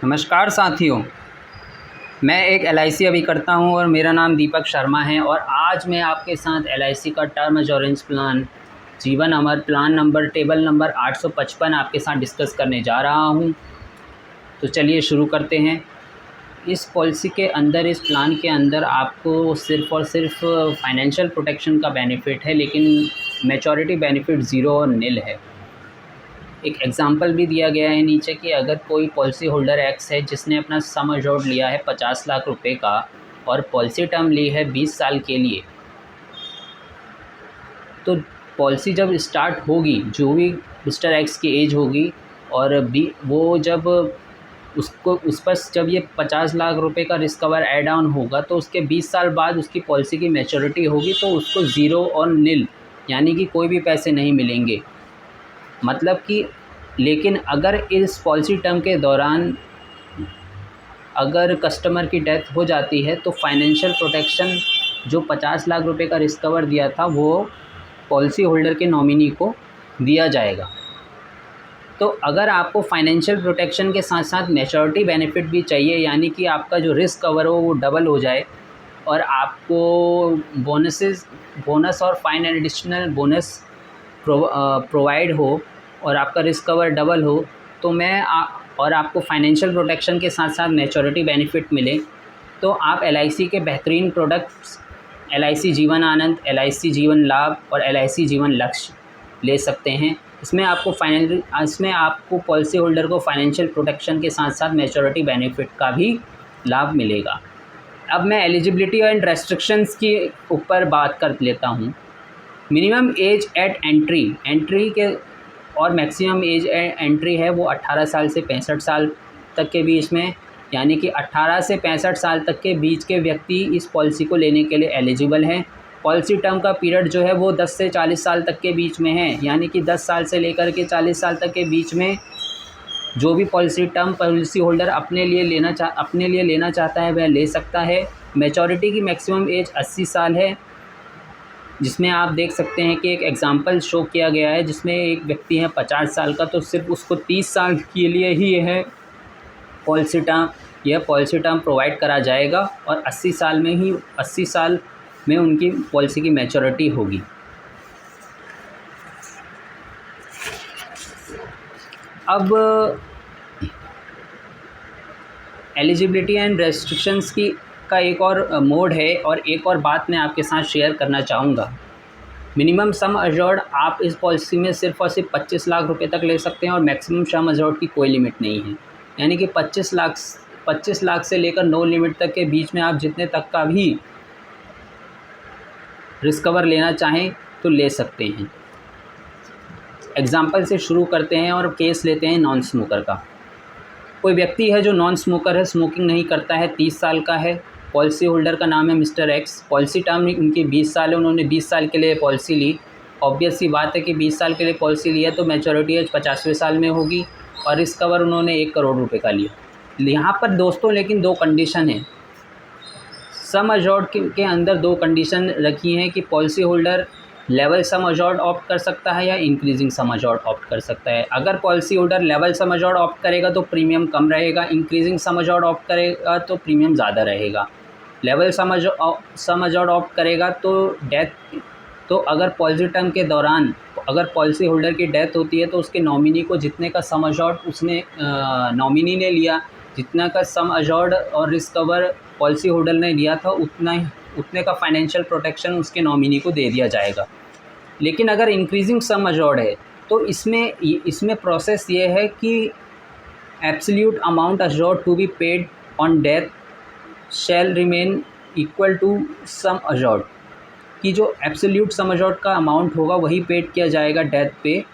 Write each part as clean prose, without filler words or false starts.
नमस्कार साथियों, मैं एक एलआईसी अभी करता हूं और मेरा नाम दीपक शर्मा है। और आज मैं आपके साथ एलआईसी का टर्म इंश्योरेंस प्लान जीवन अमर प्लान नंबर टेबल नंबर 855 आपके साथ डिस्कस करने जा रहा हूं। तो चलिए शुरू करते हैं। इस पॉलिसी के अंदर, इस प्लान के अंदर आपको सिर्फ़ और सिर्फ फाइनेंशियल प्रोटेक्शन का बेनिफिट है, लेकिन मैच्योरिटी बेनिफिट ज़ीरो और निल है। एक एग्ज़ाम्पल भी दिया गया है नीचे कि अगर कोई पॉलिसी होल्डर एक्स है जिसने अपना सम एश्योर्ड लिया है 50 लाख रुपए का और पॉलिसी टर्म ली है 20 साल के लिए, तो पॉलिसी जब स्टार्ट होगी, जो भी मिस्टर एक्स की एज होगी और वो जब उस पर जब ये 50 लाख रुपए का रिस्क कवर ऐड ऑन होगा तो उसके 20 साल बाद उसकी पॉलिसी की मैच्योरिटी होगी, तो उसको ज़ीरो और निल यानी कि कोई भी पैसे नहीं मिलेंगे। मतलब कि लेकिन अगर इस पॉलिसी टर्म के दौरान अगर कस्टमर की डेथ हो जाती है तो फाइनेंशियल प्रोटेक्शन जो 50 लाख रुपए का रिस्क कवर दिया था वो पॉलिसी होल्डर के नॉमिनी को दिया जाएगा। तो अगर आपको फाइनेंशियल प्रोटेक्शन के साथ साथ मैच्योरिटी बेनिफिट भी चाहिए, यानी कि आपका जो रिस्क कवर हो वो डबल हो जाए और आपको बोनस और फाइन एडिशनल बोनस प्रोवाइड हो और आपका रिस्क कवर डबल हो, तो और आपको फाइनेंशियल प्रोटेक्शन के साथ साथ मैच्योरिटी बेनिफिट मिले, तो आप एलआईसी के बेहतरीन products LIC Jeevan Anand, LIC जीवन लाभ और एलआईसी जीवन लक्ष्य ले सकते हैं। इसमें आपको पॉलिसी होल्डर को फाइनेंशियल प्रोटेक्शन के साथ साथ मैच्योरिटी बेनिफिट का भी लाभ मिलेगा। अब मैं एलिजिबिलिटी एंड रेस्ट्रिक्शंस के ऊपर बात कर लेता हूँ। मिनिमम एज एट एंट्री के और मैक्सिमम एज एंट्री है वो 18 साल से 65 साल तक के बीच में, यानी कि 18 से 65 साल तक के बीच के व्यक्ति इस पॉलिसी को लेने के लिए एलिजिबल हैं। पॉलिसी टर्म का पीरियड जो है वो 10 से 40 साल तक के बीच में है, यानी कि 10 साल से लेकर के 40 साल तक के बीच में जो भी पॉलिसी होल्डर अपने लिए लेना चाहता है वह ले सकता है। मैच्योरिटी की मैक्सिमम एज 80 साल है, जिसमें आप देख सकते हैं कि एक एग्ज़ाम्पल शो किया गया है जिसमें एक व्यक्ति है 50 साल का, तो सिर्फ उसको 30 साल के लिए ही यह पॉलिसी टर्म प्रोवाइड करा जाएगा और 80 साल में उनकी पॉलिसी की मैच्योरिटी होगी। अब एलिजिबिलिटी एंड रेस्ट्रिक्शंस का एक और मोड है और एक और बात मैं आपके साथ शेयर करना चाहूँगा। मिनिमम सम एश्योर्ड आप इस पॉलिसी में सिर्फ और सिर्फ 25 लाख रुपए तक ले सकते हैं और मैक्सिमम सम एश्योर्ड की कोई लिमिट नहीं है, यानी कि 25 लाख से लेकर नो लिमिट तक के बीच में आप जितने तक का भी रिस्क कवर लेना चाहें तो ले सकते हैं। एग्ज़ाम्पल से शुरू करते हैं और केस लेते हैं नॉन स्मोकर का। कोई व्यक्ति है जो नॉन स्मोकर है, स्मोकिंग नहीं करता है, 30 साल का है, पॉलिसी होल्डर का नाम है मिस्टर एक्स। पॉलिसी टर्म उनकी 20 साल है, उन्होंने 20 साल के लिए पॉलिसी ली। ऑब्वियस सी बात है कि 20 साल के लिए पॉलिसी लिया तो मैच्योरिटी एज 50वें साल में होगी और रिस्क कवर उन्होंने 1 करोड़ रुपए का लिया। यहाँ पर दोस्तों लेकिन 2 कंडीशन है। सम एश्योर्ड के अंदर 2 कंडीशन रखी हैं कि policy holder level sum assured opt कर सकता है या इंक्रीजिंग सम एश्योर्ड ऑप्ट कर सकता है। अगर policy holder level sum assured opt करेगा तो प्रीमियम कम रहेगा, इंक्रीजिंग सम एश्योर्ड ऑप्ट करेगा तो प्रीमियम ज़्यादा रहेगा। लेवल सम एश्योर्ड ऑप्ट करेगा तो अगर पॉलिसी टर्म के दौरान अगर पॉलिसी होल्डर की डेथ होती है तो उसके नॉमिनी को जितने का सम एश्योर्ड उसने नॉमिनी ने लिया, जितना का सम एश्योर्ड और रिस्क कवर पॉलिसी होल्डर ने लिया था उतने का फाइनेंशियल प्रोटेक्शन उसके नॉमिनी को दे दिया जाएगा। लेकिन अगर इंक्रीजिंग सम एश्योर्ड है तो इसमें प्रोसेस ये है कि absolute amount assured to be paid on death shall remain equal to sum assured, कि जो एब्सोल्यूट सम एश्योर्ड का अमाउंट होगा वही पेड किया जाएगा डेथ पे,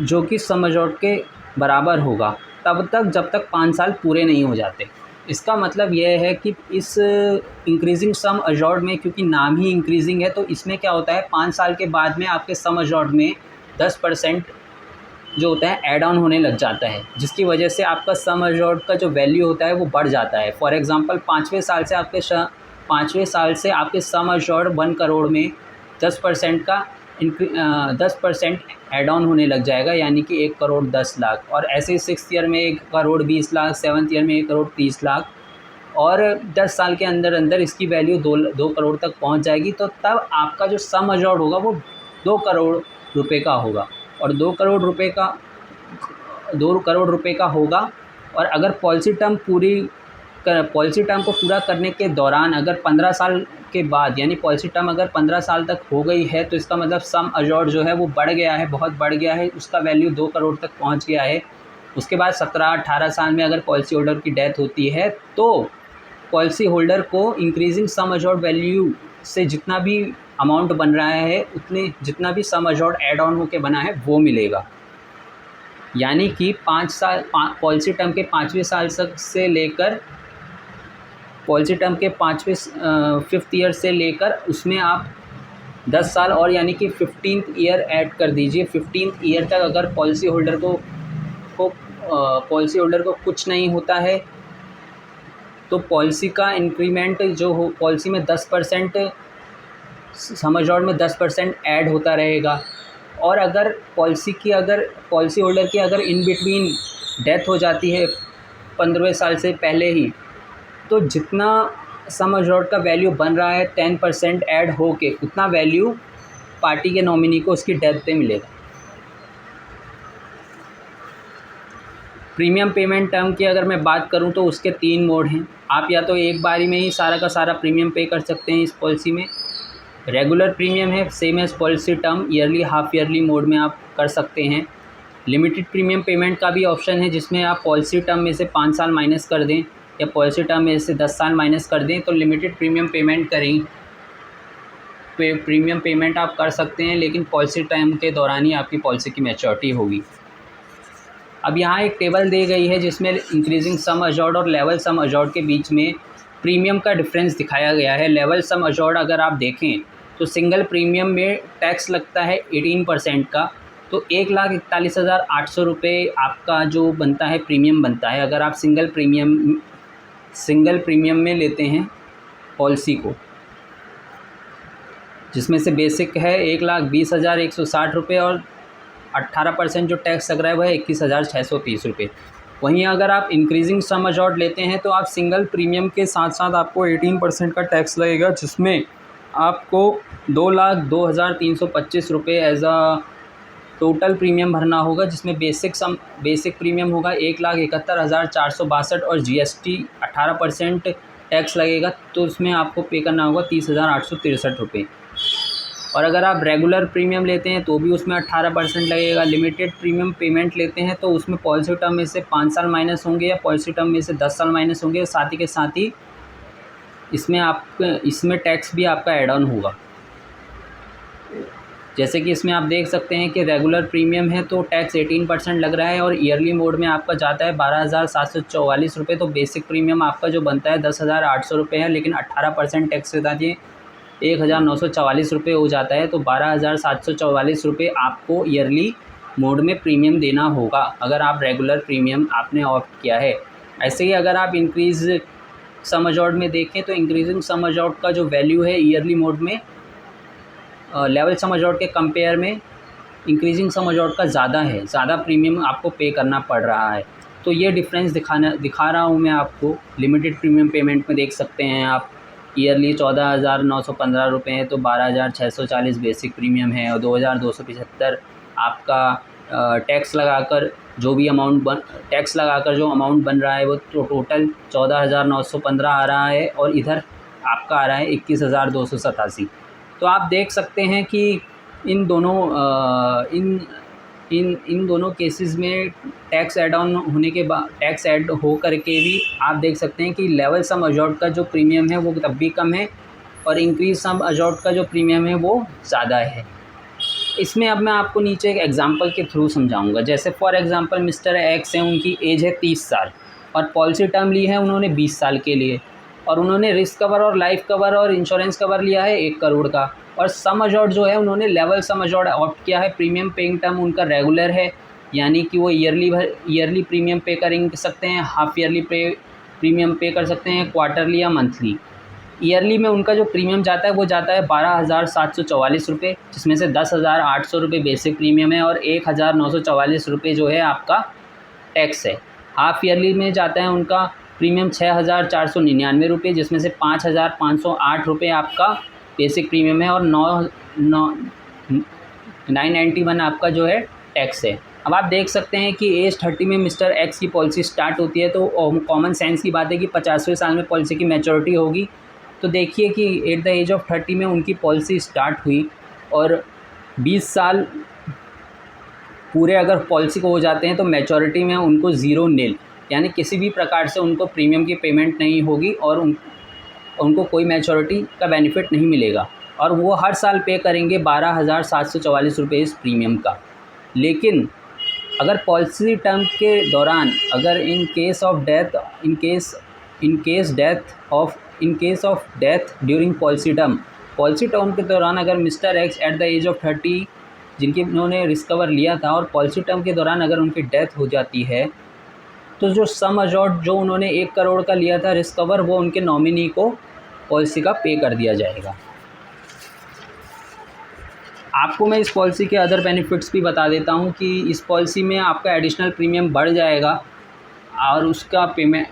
जो कि सम एश्योर्ड के बराबर होगा तब तक जब तक 5 साल पूरे नहीं हो जाते। इसका मतलब यह है कि इस इंक्रीजिंग सम एश्योर्ड में, क्योंकि नाम ही इंक्रीजिंग है, तो इसमें क्या होता है 5 साल के बाद में आपके सम एश्योर्ड में 10% जो होता है ऐड ऑन होने लग जाता है, जिसकी वजह से आपका सम एश्योर्ड का जो वैल्यू होता है वो बढ़ जाता है। फॉर एग्ज़ाम्पल 5वें साल से आपके सम एश्योर्ड 1 करोड़ में 10% ऐड ऑन होने लग जाएगा, यानी कि 1,10,00,000। और ऐसे ही 6th ईयर में 1,20,00,000, 7th ईयर में 1,30,00,000, और 10 साल के अंदर अंदर इसकी वैल्यू 2 करोड़ तक पहुंच जाएगी। तो तब आपका जो सम अश्योर्ड होगा वो 2 करोड़ रुपए का होगा। और 2 करोड़ रुपए का होगा। और अगर पॉलिसी टर्म को पूरा करने के दौरान अगर 15 साल के बाद, यानी पॉलिसी टर्म अगर 15 साल तक हो गई है, तो इसका मतलब सम अश्योर्ड जो है वो बढ़ गया है, बहुत बढ़ गया है, उसका वैल्यू 2 करोड़ तक पहुंच गया है। उसके बाद 17-18 साल में अगर पॉलिसी होल्डर की डेथ होती है, तो पॉलिसी होल्डर को इंक्रीजिंग सम अश्योर्ड वैल्यू से जितना भी अमाउंट बन रहा है, उतने जितना भी सम अश्योर्ड ऐड ऑन होकर बना है वो मिलेगा। यानी कि 5 साल पॉलिसी टर्म के 5वें साल से लेकर पॉलिसी टर्म के 5th ईयर से लेकर उसमें आप 10 साल और, यानी कि 15th ईयर ऐड कर दीजिए। 15th ईयर तक अगर पॉलिसी होल्डर को कुछ नहीं होता है, तो पॉलिसी का इंक्रीमेंट जो हो, पॉलिसी में 10% सम अश्योर्ड में 10% ऐड होता रहेगा। और अगर पॉलिसी होल्डर की अगर इन बिटवीन डेथ हो जाती है 15वें साल से पहले ही, तो जितना सम अश्योर्ड का वैल्यू बन रहा है 10% ऐड हो के उतना वैल्यू पार्टी के नॉमिनी को उसकी डेथ पे मिलेगा। प्रीमियम पेमेंट टर्म की अगर मैं बात करूं तो उसके 3 मोड हैं। आप या तो एक बारी में ही सारा का सारा प्रीमियम पे कर सकते हैं इस पॉलिसी में। रेगुलर प्रीमियम है, same as policy term, yearly half yearly mode में आप कर सकते हैं। लिमिटेड प्रीमियम पेमेंट का भी ऑप्शन है, जिसमें आप पॉलिसी टर्म में से 5 साल माइनस कर दें या पॉलिसी टर्म में से 10 साल माइनस कर दें, तो लिमिटेड प्रीमियम पेमेंट आप कर सकते हैं, लेकिन पॉलिसी टाइम के दौरान ही आपकी पॉलिसी की मैच्योरिटी होगी। अब यहाँ एक टेबल दी गई है जिसमें इंक्रीजिंग सम अश्योर्ड और लेवल सम अश्योर्ड के बीच में प्रीमियम का डिफरेंस दिखाया गया है। लेवल सम अश्योर्ड अगर आप देखें तो सिंगल प्रीमियम में टैक्स लगता है 18% का, तो 1,41,800 रुपये आपका जो बनता है प्रीमियम बनता है, अगर आप सिंगल प्रीमियम में लेते हैं पॉलिसी को, जिसमें से बेसिक है 1,20,160 रुपये और 18% जो टैक्स लग रहा है वह है 21,630 रुपये। वहीं अगर आप इंक्रीजिंग सम अश्योर्ड लेते हैं तो आप सिंगल प्रीमियम के साथ साथ आपको 18% का टैक्स लगेगा, जिसमें आपको 2,02,325 रुपये एज अ टोटल प्रीमियम भरना होगा, जिसमें बेसिक प्रीमियम होगा 1,71,462 और GST 18% टैक्स लगेगा, तो उसमें आपको पे करना होगा 30,863 रुपये। और अगर आप रेगुलर प्रीमियम लेते हैं तो भी उसमें 18% लगेगा। लिमिटेड प्रीमियम पेमेंट लेते हैं तो उसमें पॉलिसी टर्म में से 5 साल माइनस होंगे या पॉलिसी टर्म में से 10 साल माइनस होंगे, साथ ही इसमें टैक्स भी आपका ऐड ऑन होगा। जैसे कि इसमें आप देख सकते हैं कि रेगुलर प्रीमियम है तो टैक्स 18% लग रहा है, और ईयरली मोड में आपका जाता है 12,744 रुपये। तो बेसिक प्रीमियम आपका जो बनता है 10,800 रुपये है, लेकिन 18% टैक्स के साथ ये 1,944 रुपये हो जाता है। तो 12,744 रुपये आपको ईयरली मोड में प्रीमियम देना होगा अगर आप रेगुलर प्रीमियम आपने ऑप्ट किया है। ऐसे ही अगर आप इंक्रीज सम अश्योर्ड में देखें तो इंक्रीजिंग सम अश्योर्ड का जो वैल्यू है ईयरली मोड में लेवल सम अश्योर्ड के कंपेयर में इंक्रीजिंग सम अश्योर्ड का ज़्यादा प्रीमियम आपको पे करना पड़ रहा है। तो ये डिफरेंस दिखा रहा हूँ मैं आपको। लिमिटेड प्रीमियम पेमेंट में देख सकते हैं आप ईयरली 14,915 रुपये है, तो 12,640 बेसिक प्रीमियम है, और 2,275 आपका टैक्स लगाकर जो अमाउंट बन रहा है वो टोटल 14,915 आ रहा है, और इधर आपका आ रहा है 21,287। तो आप देख सकते हैं कि इन दोनों केसेस में टैक्स ऐड ऑन होने के बाद, टैक्स ऐड हो करके भी आप देख सकते हैं कि लेवल सम अश्योर्ड का जो प्रीमियम है वो तब भी कम है, और इंक्रीज सम अश्योर्ड का जो प्रीमियम है वो ज़्यादा है। इसमें अब मैं आपको नीचे एक एग्जांपल के थ्रू समझाऊंगा। जैसे फॉर एग्जांपल मिस्टर एक्स हैं, उनकी एज है 30 साल और पॉलिसी टर्म ली है उन्होंने 20 साल के लिए, और उन्होंने रिस्क कवर और लाइफ कवर और इंश्योरेंस कवर लिया है 1 करोड़ का, और सम अश्योर्ड जो है उन्होंने लेवल सम अश्योर्ड ऑप्ट किया है। प्रीमियम पेइंग टर्म उनका रेगुलर है, यानी कि वो ईयरली प्रीमियम पे कर सकते हैं, हाफ ईयरली प्रीमियम पे कर सकते हैं, क्वार्टरली या मंथली। ईयरली में उनका जो प्रीमियम जाता है वो जाता है 12,744 रुपये, जिसमें से 10,800 रुपये बेसिक प्रीमियम है और 1,944 रुपये जो है आपका टैक्स है। हाफ़ ईयरली में जाता है उनका प्रीमियम 6,499 रुपये, जिसमें से 5,508 रुपये आपका बेसिक प्रीमियम है और 991 आपका जो है टैक्स है। अब आप देख सकते हैं कि एज 30 में मिस्टर एक्स की पॉलिसी स्टार्ट होती है, तो कॉमन सेंस की बात है कि 50वें साल में पॉलिसी की मैच्योरिटी होगी। तो देखिए कि एट द एज ऑफ 30 में उनकी पॉलिसी स्टार्ट हुई और 20 साल पूरे अगर पॉलिसी को हो जाते हैं तो मैच्योरिटी में उनको ज़ीरो नील, यानी किसी भी प्रकार से उनको प्रीमियम की पेमेंट नहीं होगी और उनको कोई मैच्योरिटी का बेनिफिट नहीं मिलेगा और वो हर साल पे करेंगे 12,744 रुपये इस प्रीमियम का। लेकिन अगर पॉलिसी टर्म के दौरान अगर in case of death during policy term के दौरान अगर mister X at the age of 30 जिनकी उन्होंने रिस्क कवर लिया था और पॉलिसी टर्म के दौरान अगर उनकी डेथ हो जाती है तो जो सम अजॉर्ड जो उन्होंने 1 करोड़ का लिया था रिस्क कवर वो उनके नॉमिनी को पॉलिसी का पे कर दिया जाएगा। आपको मैं इस पॉलिसी के अदर बेनिफिट्स भी बता देता हूं कि इस पॉलिसी में आपका एडिशनल प्रीमियम बढ़ जाएगा और उसका पेमेंट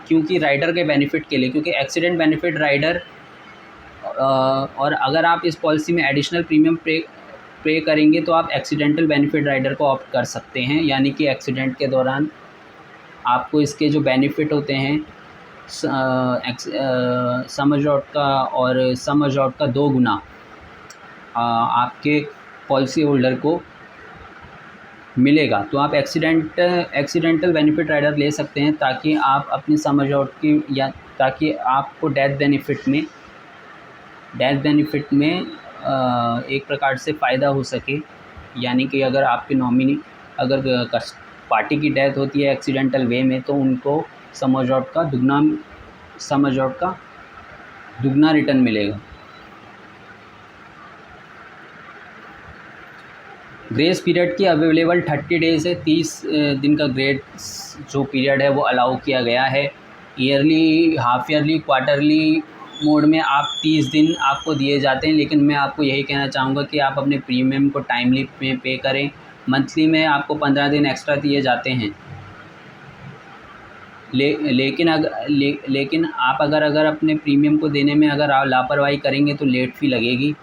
क्योंकि राइडर के बेनिफिट के लिए, क्योंकि एक्सीडेंट बेनिफिट राइडर और अगर आप इस पॉलिसी में एडिशनल प्रीमियम पे करेंगे तो आप एक्सीडेंटल बेनिफिट राइडर को ऑप्ट कर सकते हैं, यानी कि एक्सीडेंट के दौरान आपको इसके जो बेनिफिट होते हैं सम अजॉर्ड का और सम अजॉर्ड का 2 गुना आपके पॉलिसी होल्डर को मिलेगा। तो आप एक्सीडेंटल बेनिफिट राइडर ले सकते हैं ताकि आप अपनी सम अजॉर्ड की या ताकि आपको डेथ बेनिफिट में एक प्रकार से फ़ायदा हो सके, यानी कि अगर आपके नॉमिनी अगर पार्टी की डेथ होती है एक्सीडेंटल वे में तो उनको सम अजॉर्ड का दुगना रिटर्न मिलेगा। ग्रेस पीरियड की अवेलेबल 30 डेज़ है, 30 दिन का ग्रेस जो पीरियड है वो अलाउ किया गया है। Yearly, half yearly, quarterly mode में आप 30 दिन आपको दिए जाते हैं, लेकिन मैं आपको यही कहना चाहूँगा कि आप अपने प्रीमियम को टाइमली पे करें। मंथली में आपको 15 दिन एक्स्ट्रा दिए जाते हैं, लेकिन आप अगर अपने प्रीमियम को देने में अगर आप लापरवाही करेंगे तो लेट फ़ी लगेगी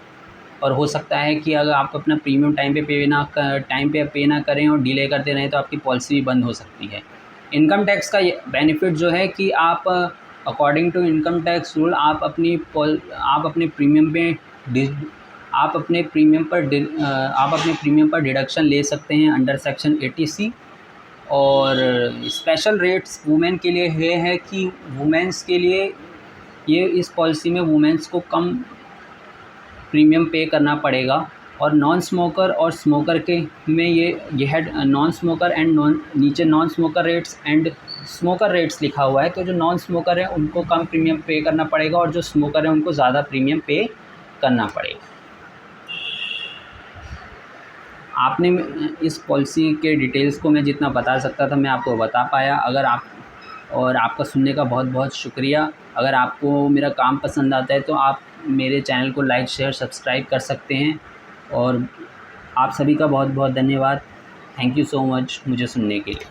और हो सकता है कि अगर आप अपना प्रीमियम टाइम पे पे ना करें और डिले करते रहें तो आपकी पॉलिसी भी बंद हो सकती है। इनकम टैक्स का बेनिफिट जो है कि आप according to income tax rule आप अपने प्रीमियम पर डिडक्शन ले सकते हैं अंडर सेक्शन 80C। और स्पेशल रेट्स वुमेन के लिए ये है कि वुमेन्स के लिए ये इस पॉलिसी में वुमेन्स को कम प्रीमियम पे करना पड़ेगा और नॉन स्मोकर और स्मोकर के में ये है नॉन स्मोकर एंड नीचे non smoker rates and smoker rates लिखा हुआ है। तो जो नॉन स्मोकर है उनको कम प्रीमियम पे करना पड़ेगा और जो स्मोकर है उनको ज़्यादा प्रीमियम पे करना पड़ेगा। आपने इस पॉलिसी के डिटेल्स को मैं जितना बता सकता था मैं आपको बता पाया। आपका सुनने का बहुत बहुत शुक्रिया। अगर आपको मेरा काम पसंद आता है तो आप मेरे चैनल को लाइक, शेयर, सब्सक्राइब कर सकते हैं और आप सभी का बहुत बहुत धन्यवाद। थैंक यू सो मच मुझे सुनने के लिए।